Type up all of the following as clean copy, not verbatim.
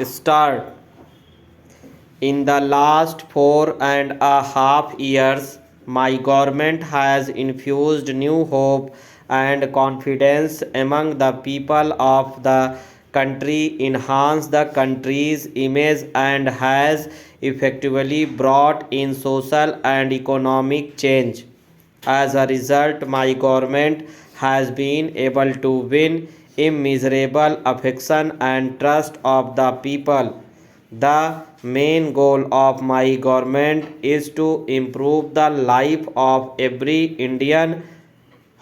start. In the last 4.5 years, my government has infused new hope and confidence among the people of the country, enhanced the country's image, and has effectively brought in social and economic change. As a result, my government has been able to win immeasurable affection and trust of the people. The main goal of my government is to improve the life of every Indian.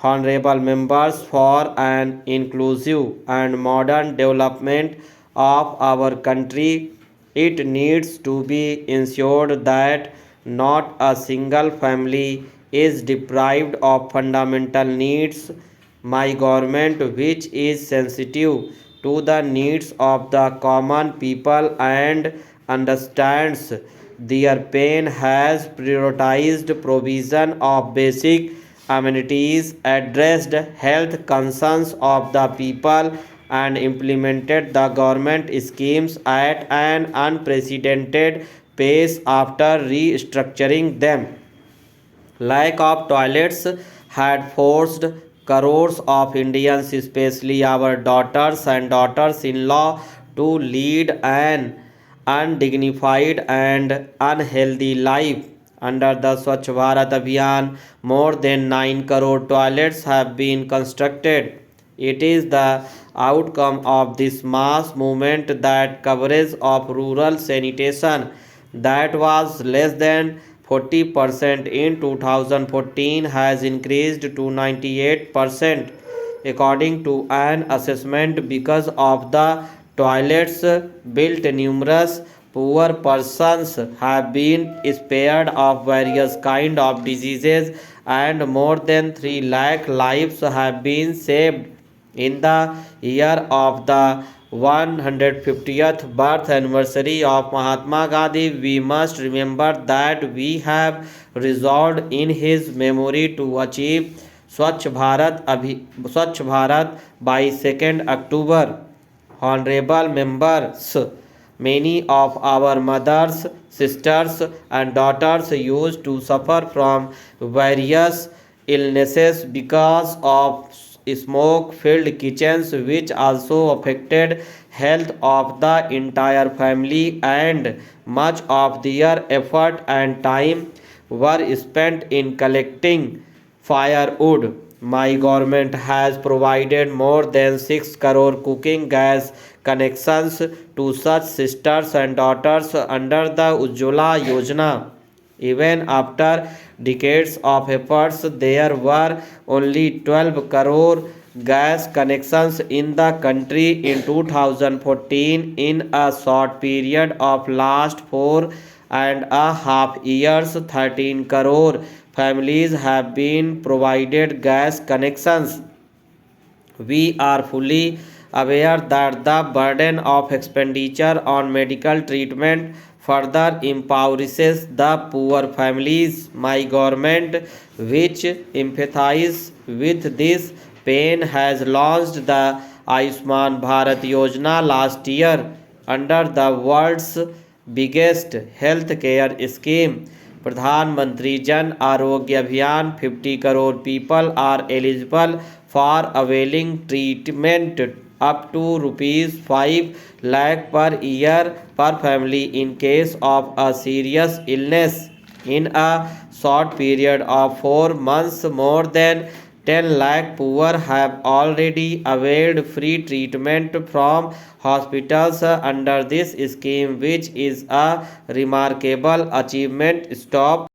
Honorable members, for an inclusive and modern development of our country, it needs to be ensured that not a single family is deprived of fundamental needs. My government, which is sensitive to the needs of the common people and understands their pain, has prioritized provision of basic amenities, addressed health concerns of the people, and implemented the government schemes at an unprecedented pace after restructuring them. Lack of toilets had forced crores of Indians, especially our daughters and daughters in law, to lead an undignified and unhealthy life. Under the Swachh Bharat Abhiyan, more than 9 crore toilets have been constructed. It is the outcome of this mass movement that coverage of rural sanitation that was less than 40% in 2014 has increased to 98% according to an assessment. Because of the toilets built, numerous poor persons have been spared of various kind of diseases, and more than 3 lakh lives have been saved. In the year of the 150th birth anniversary of Mahatma Gandhi, we must remember that we have resolved in his memory to achieve Swachh Bharat by 2nd October. Honorable members, many of our mothers, sisters, and daughters used to suffer from various illnesses because of smoke filled kitchens, which also affected health of the entire family, and much of their effort and time were spent in collecting firewood. My government has provided more than 6 crore cooking gas connections to such sisters and daughters under the Ujjwala Yojana. Even after decades of efforts, there were only 12 crore gas connections in the country in 2014. In a short period of last 4.5 years, 13 crore families have been provided gas connections. We are fully aware that the burden of expenditure on medical treatment further impoverishes the poor families. My government, which empathizes with this pain, has launched the Ayushman Bharat Yojana last year under the world's biggest healthcare scheme. Pradhan Mantri Jan Arogya Abhiyan. 50 crore people are eligible for availing treatment up to rupees 5 lakh per year per family in case of a serious illness. In a short period of 4 months, more than 10 lakh poor have already availed free treatment from hospitals under this scheme, which is a remarkable achievement. Stop